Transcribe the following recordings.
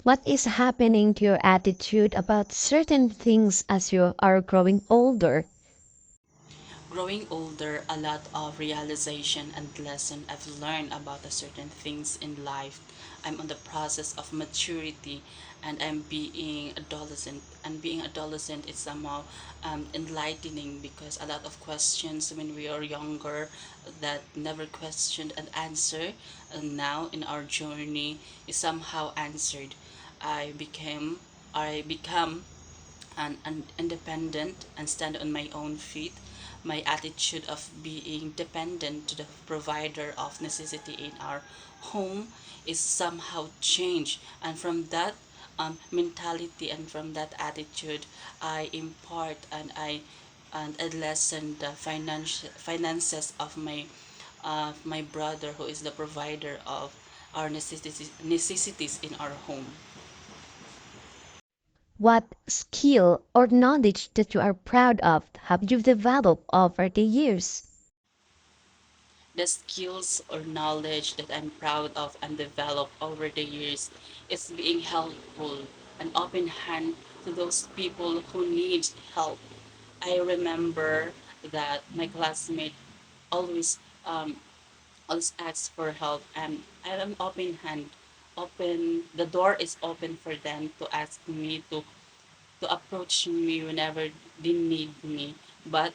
What is happening to your attitude about certain things as you are growing older? Growing older, a lot of realization and lesson I've learned about the certain things in life. I'm on the process of maturity, and I'm being adolescent. And being adolescent is somehow enlightening, because a lot of questions when we are younger that never questioned and answered, and now in our journey is somehow answered. I became I become and independent and stand on my own feet. My attitude of being dependent to the provider of necessity in our home is somehow changed. And from that mentality and from that attitude, I impart and I lessen the finances of my brother, who is the provider of our necessities in our home. What skill or knowledge that you are proud of have you developed over the years? The skills or knowledge that I'm proud of and developed over the years is being helpful, an open hand to those people who need help. I remember that my classmate always always asks for help, and I am open hand. Open the door is open for them to ask me to approach me whenever they need me. But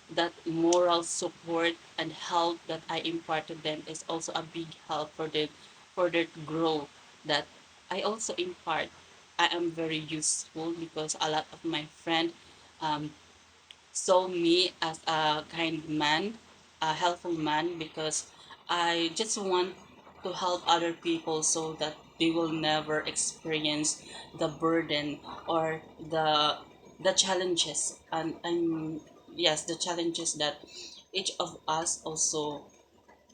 that moral support and help that I impart to them is also a big help for their growth, that I also impart. I am very useful because a lot of my friends um, saw me as a kind man, a helpful man, because I just want to help other people so that they will never experience the burden or the challenges, and yes, the challenges that each of us also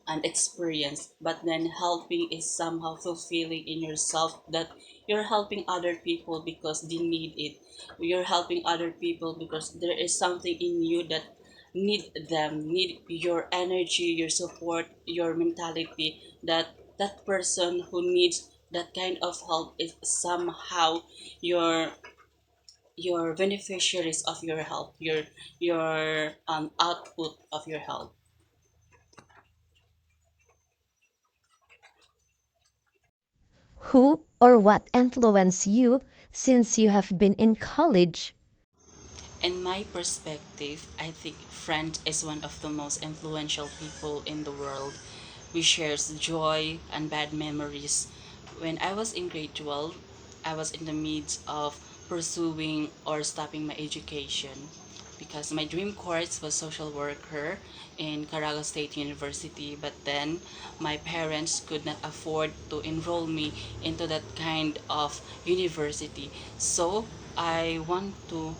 an experience. But then helping is somehow fulfilling in yourself, that you're helping other people because they need it. You're helping other people because there is something in you that need your energy, your support, your mentality, that that person who needs that kind of help is somehow your your beneficiaries of your help, your output of your help. Who or what influenced you since you have been in college? In my perspective, I think friend is one of the most influential people in the world. We share joy and bad memories. When I was in grade 12, I was in the midst of pursuing or stopping my education, because my dream course was social worker in Caraga State University, but then my parents could not afford to enroll me into that kind of university. So I want to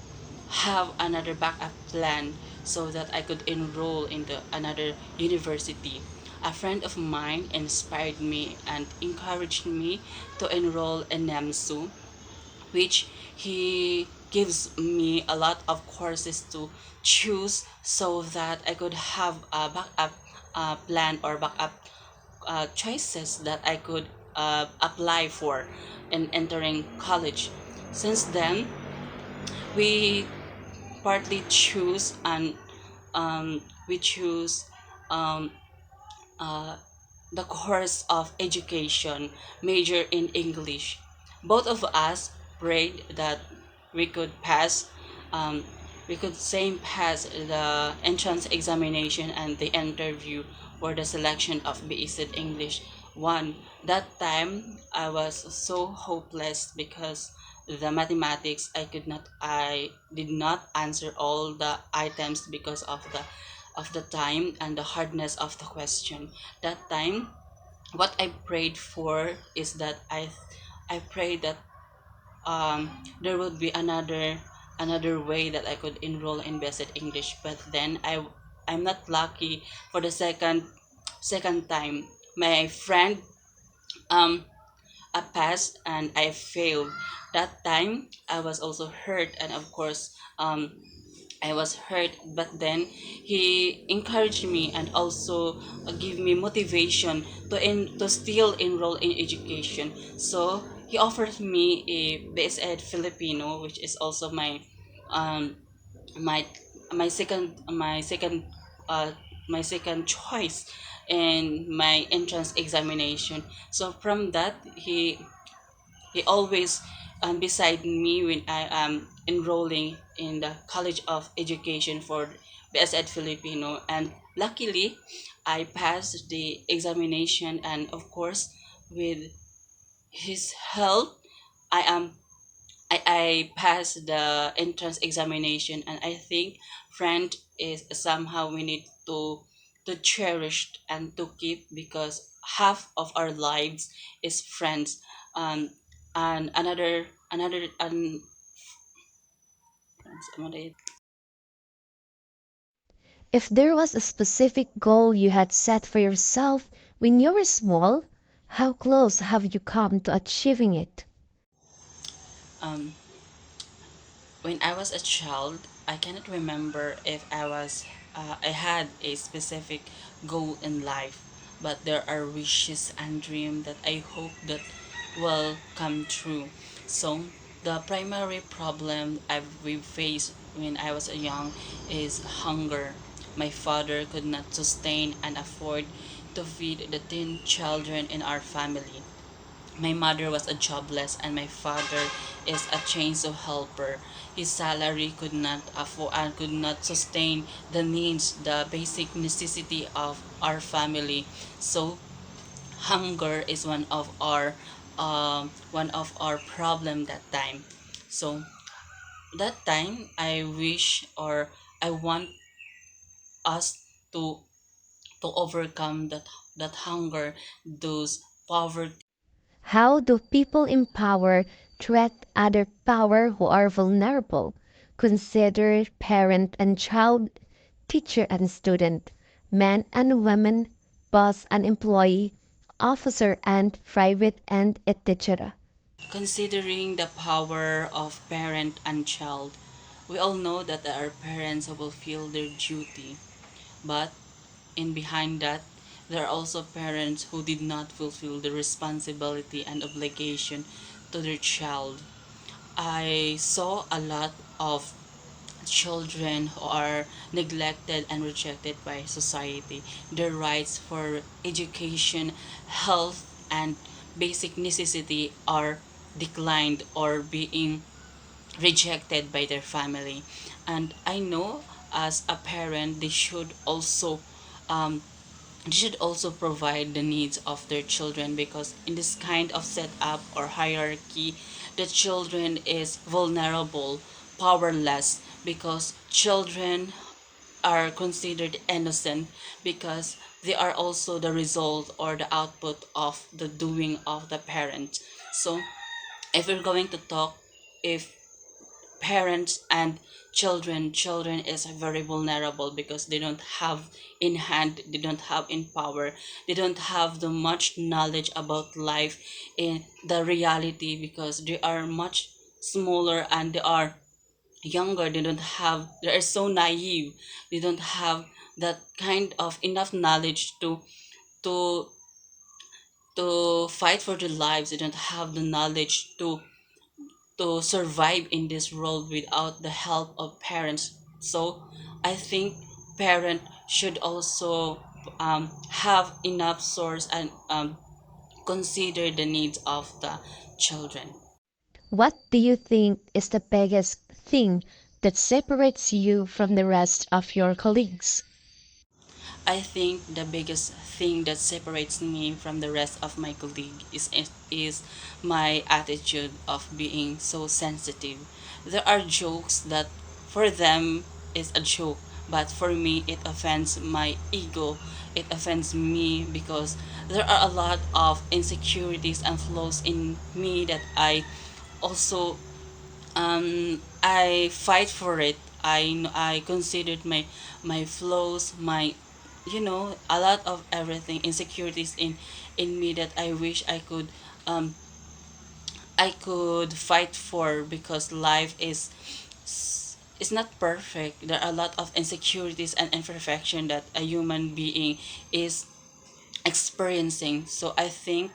have another backup plan so that I could enroll into another university. A friend of mine inspired me and encouraged me to enroll in NEMSU, which he gives me a lot of courses to choose so that I could have a backup plan or backup choices that I could apply for in entering college. Since then, we partly choose and we choose um, uh, the course of education major in English. Both of us prayed that we could pass, um, we could same pass the entrance examination and the interview for the selection of BECED English 1. That time I was so hopeless because the mathematics I did not answer all the items because of the time and the hardness of the question. That time, what I prayed for is that I prayed that there would be another way that I could enroll in Basic English. But then I'm not lucky for the second time. My friend um passed and I failed. That time I was also hurt, and of course I was hurt, but then he encouraged me and also give me motivation to still enroll in education. So he offered me a BSED Filipino, which is also um my uh my second choice in my entrance examination. So from that, he always beside me when I am enrolling in the College of Education for BSED Filipino, and luckily I passed the examination, and of course with his help I am I passed the entrance examination. And I think friend is somehow we need to cherish and to keep, because half of our lives is friends. And another If there was a specific goal you had set for yourself when you were small, how close have you come to achieving it? um when I was a child, I cannot remember if I had a specific goal in life, but there are wishes and dreams that I hope that will come true. So the primary problem we faced when I was young is hunger. My father could not sustain and afford to feed the 10 children in our family. My mother was a jobless and my father is a chainsaw helper. His salary could not afford and could not sustain the needs, the basic necessity of our family. So hunger is one of our problem that time. So that time I wish, or I want us to overcome that hunger, those poverty. How do people in power treat other power who are vulnerable? Consider parent and child, teacher and student, men and women, boss and employee, officer and private and etc. Considering the power of parent and child, we all know that there are parents who will feel their duty, but in behind that, there are also parents who did not fulfill the responsibility and obligation to their child. I saw a lot of children who are neglected and rejected by society. Their rights for education, health, and basic necessity are declined or being rejected by their family. And I know as a parent, um, they should also provide the needs of their children, because in this kind of setup or hierarchy, the children is vulnerable, powerless, because children are considered innocent, because they are also the result or the output of the doing of the parent. So if we're going to talk, if parents and children is very vulnerable, because they don't have in hand, they don't have in power, they don't have the much knowledge about life in the reality, because they are much smaller and they are younger. They don't have, they are so naive, they don't have that kind of enough knowledge to to fight for their lives. They don't have the knowledge to survive in this world without the help of parents. So I think parent should also have enough source and consider the needs of the children. What do you think is the biggest thing that separates you from the rest of your colleagues? I think the biggest thing that separates me from the rest of my colleague is my attitude of being so sensitive. There are jokes that for them is a joke, but for me it offends my ego. It offends me because there are a lot of insecurities and flaws in me that also I fight for it. I considered my flaws, my a lot of everything, insecurities in me that I wish I could fight for, because life is is not perfect. There are a lot of insecurities and imperfection that a human being is experiencing. So I think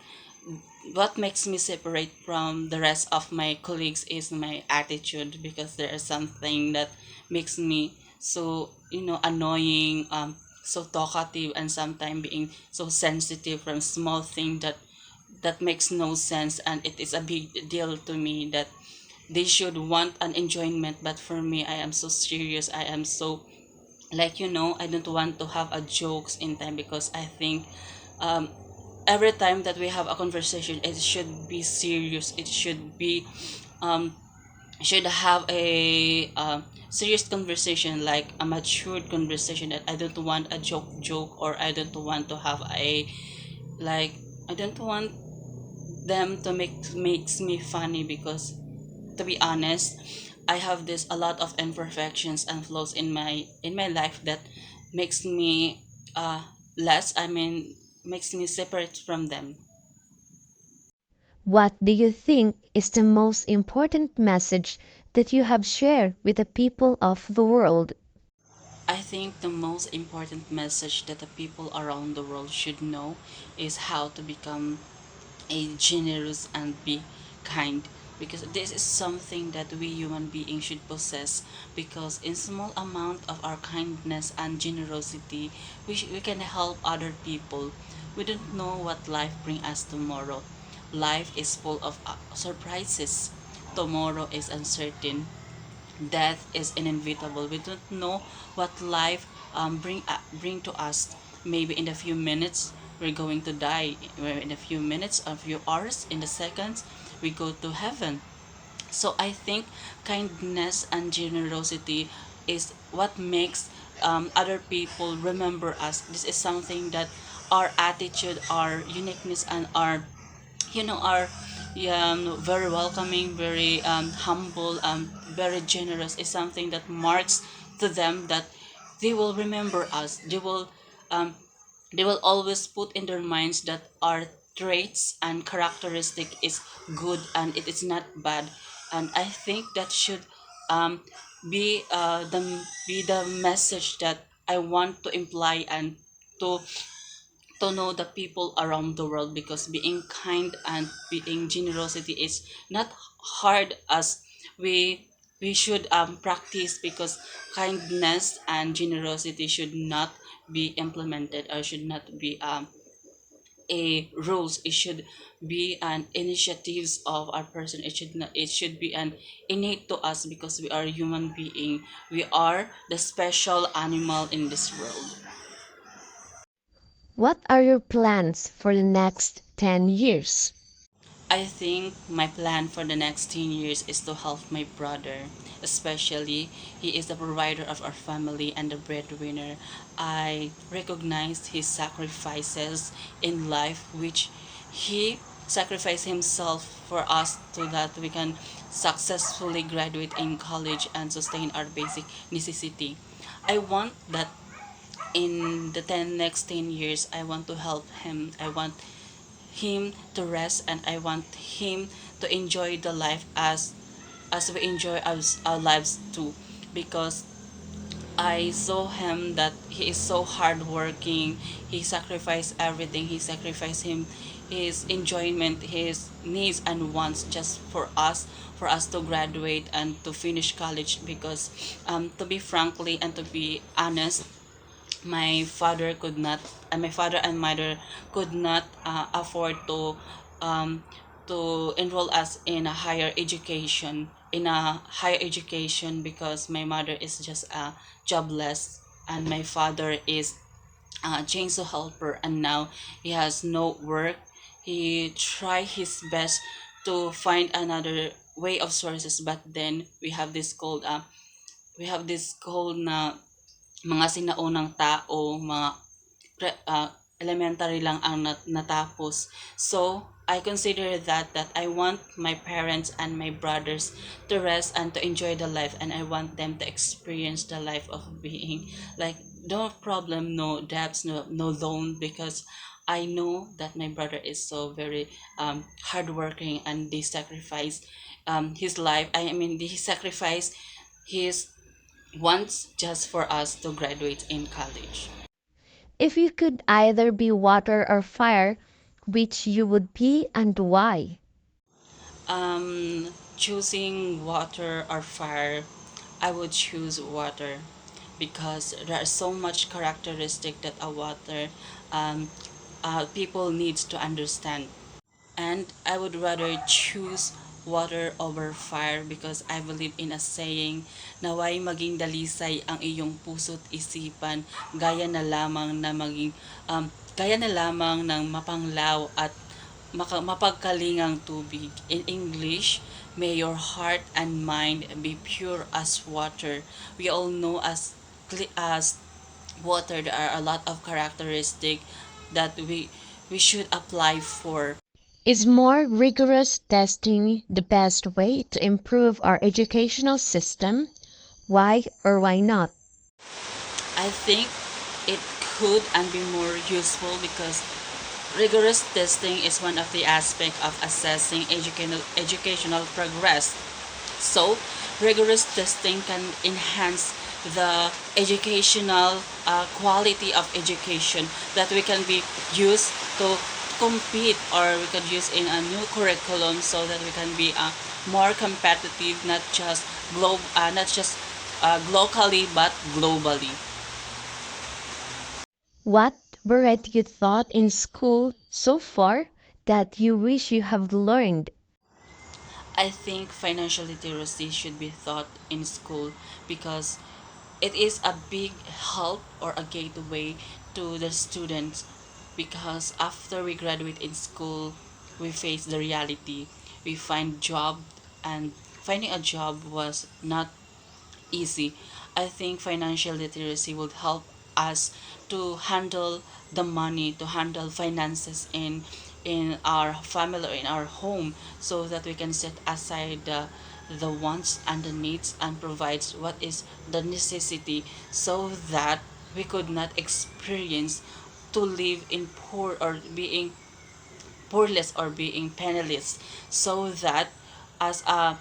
what makes me separate from the rest of my colleagues is my attitude, because there is something that makes me so, annoying, so talkative, and sometimes being so sensitive from small thing that makes no sense, and it is a big deal to me that they should want an enjoyment, but for me, I am so serious. I am so, like, I don't want to have a jokes in time, because I think um every time that we have a conversation, it should be serious. It should be, um should have a serious conversation, like a matured conversation, that I don't want a joke, or I don't want to have a, like, I don't want them to makes me funny, because to be honest, I have this a lot of imperfections and flaws in my life that makes me less, I mean, makes me separate from them. What do you think is the most important message that you have shared with the people of the world? I think the most important message that the people around the world should know is how to become a generous and be kind, because this is something that we human beings should possess, because in small amount of our kindness and generosity, we can help other people. We don't know what life bring us tomorrow. Life is full of surprises. Tomorrow is uncertain. Death is inevitable. We don't know what life bring to us. Maybe in a few minutes we're going to die. In a few minutes, a few hours, in the seconds, we go to heaven. So I think kindness and generosity is what makes other people remember us. This is something that our attitude, our uniqueness, and our, are, very welcoming, very humble, very generous, is something that marks to them that they will remember us. Um, they will always put in their minds that our traits and characteristic is good, and it is not bad. And I think that should um, be the message that I want to imply, and to know the people around the world, because being kind and being generosity is not hard as we should practice, because kindness and generosity should not be implemented, or should not be a rules. It should be an initiatives of our person. It should not, it should be an innate to us, because we are human being. We are the special animal in this world. What are your plans for the next 10 years? I think my plan for the next 10 years is to help my brother, especially he is the provider of our family and the breadwinner. I recognize his sacrifices in life, which he sacrificed himself for us, so that we can successfully graduate in college and sustain our basic necessity. I want that in the next 10 years, I want to help him. I want him to rest, and I want him to enjoy the life as we enjoy our lives too, because I saw him that he is so hardworking. He sacrificed everything. He sacrificed his enjoyment, his needs and wants, just for us to graduate and to finish college. Because to be frankly and to be honest, my father and mother could not afford um, to enroll us in a higher education, because my mother is just jobless, and my father is a chainsaw helper, and now he has no work. He tried his best to find another way of sources, but then we have this called na mga sinaunang tao, mga elementary lang ang natapos. So, I consider that I want my parents and my brothers to rest and to enjoy the life, and I want them to experience the life of being like no problem, no debts, no loan, because I know that my brother is so very hardworking, and they sacrifice his life. I mean, he sacrificed his wants just for us to graduate in college. If you could either be water or fire, which you would be and why? Choosing water or fire, I would choose water because there are so much characteristic that a water um, people needs to understand. And I would rather choose water over fire because I believe in a saying, naway maging dalisay ang iyong puso't isipan, gaya na lamang na maging gaya na lamang ng mapanglaw at mapagkalingang tubig. In English, may your heart and mind be pure as water. We all know as water there are a lot of characteristic that we should apply for. Is more rigorous testing the best way to improve our educational system? Why or why not? I think it could and be more useful because rigorous testing is one of the aspects of assessing educational progress. So, rigorous testing can enhance the educational quality of education that we can be used to compete, or we could use in a new curriculum so that we can be more competitive, not just locally but globally. What variety you thought in school so far that you wish you have learned? I think financial literacy should be taught in school because it is a big help or a gateway to the students, because after we graduate in school we face the reality, we find job, and finding a job was not easy. I think financial literacy would help us to handle the money, to handle finances in our family or in our home, so that we can set aside the wants and the needs and provides what is the necessity, so that we could not experience to live in poor or being poorless or being penniless, so that as a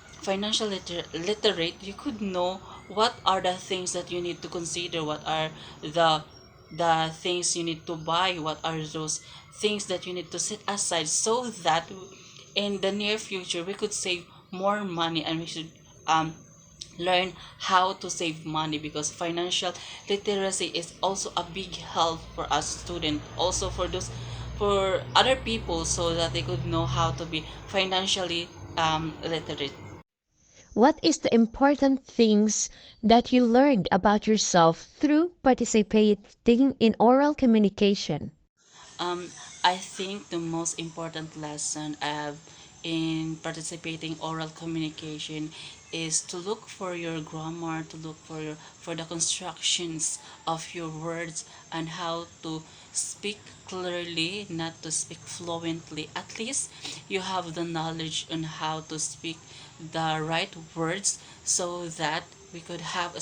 literate you could know what are the things that you need to consider, what are the things you need to buy, what are those things that you need to set aside, so that in the near future we could save more money, and we should um learn how to save money, because financial literacy is also a big help for us students, also for those for other people, so that they could know how to be financially literate. What is the important things that you learned about yourself through participating in oral communication? Um, I think the most important lesson I have in participating oral communication is to look for your grammar, to look for the constructions of your words, and how to speak clearly, not to speak fluently. At least you have the knowledge on how to speak the right words, so that we could have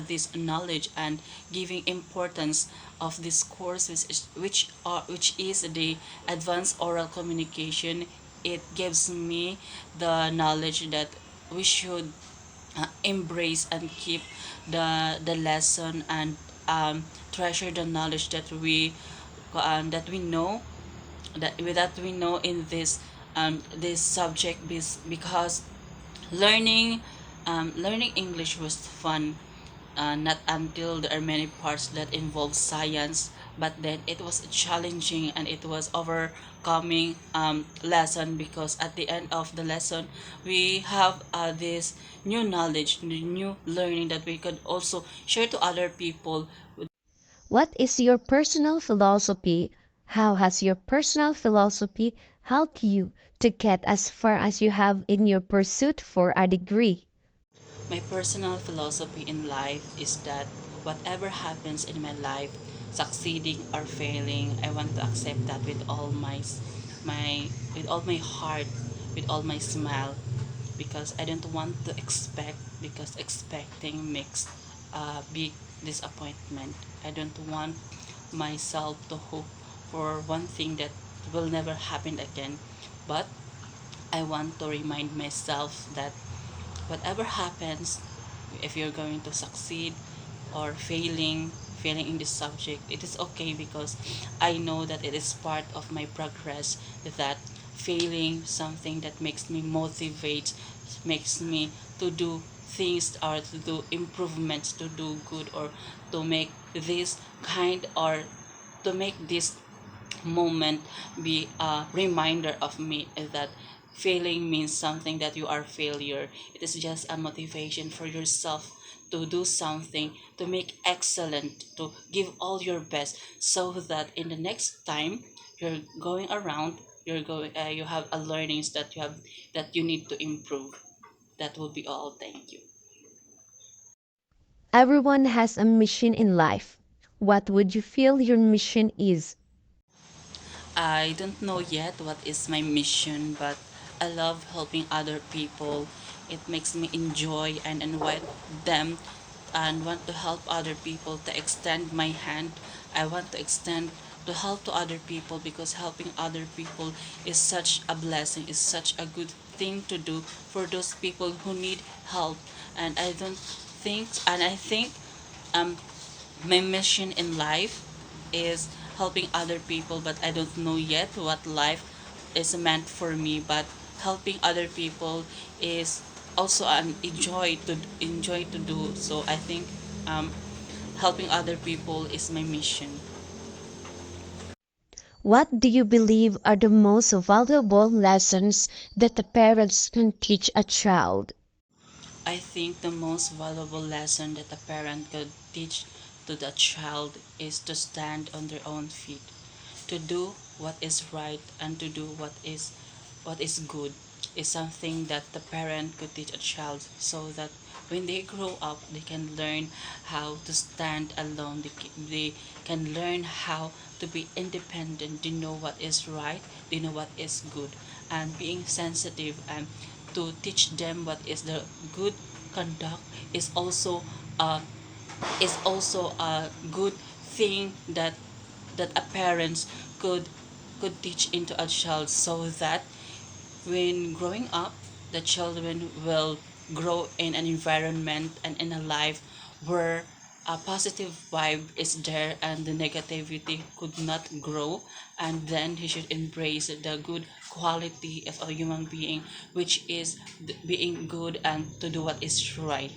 this knowledge and giving importance of this course, which is the advanced oral communication. It gives me the knowledge that we should embrace and keep the lesson, and treasure the knowledge that we know, that we know in this subject, because learning learning English was fun, not until there are many parts that involve science, but then it was challenging and it was overcoming lesson, because at the end of the lesson we have this new knowledge, new learning that we could also share to other people. What is your personal philosophy? How has your personal philosophy helped you to get as far as you have in your pursuit for a degree? My personal philosophy in life is that whatever happens in my life, succeeding or failing, I want to accept that with all with all my heart, with all my smile, because I don't want to expect, because expecting makes a big disappointment. I don't want myself to hope for one thing that will never happen again, but I want to remind myself that whatever happens, if you're going to succeed or failing in this subject, it is okay, because I know that it is part of my progress, that failing something that makes me motivate, makes me to do things or to do improvements, to do good, or to make this kind, or to make this moment be a reminder of me, that failing means something that you are failure. It is just a motivation for yourself to do something, to make excellent, to give all your best, so that in the next time you're going around, you have a learnings that you need to improve. That will be all. Thank you. Everyone has a mission in life. What would you feel your mission is? I don't know yet what is my mission, but I love helping other people. It makes me enjoy and invite them and want to help other people, to extend my hand. I want to extend to help to other people, because helping other people is such a blessing, is such a good thing to do for those people who need help. And I think um my mission in life is helping other people, but I don't know yet what life is meant for me. But helping other people is also an enjoy to do. So I think um, helping other people is my mission. What do you believe are the most valuable lessons that the parents can teach a child? I think the most valuable lesson that a parent could teach to the child is to stand on their own feet, to do what is right, and to do what is good, is something that the parent could teach a child, so that when they grow up they can learn how to stand alone. They can learn how to be independent. They know what is right, they know what is good, and being sensitive and to teach them what is the good conduct is also uh, a good thing that a parents could teach into a child, so that when growing up, the children will grow in an environment and in a life where a positive vibe is there and the negativity could not grow. And then he should embrace the good quality of a human being, which is being good and to do what is right.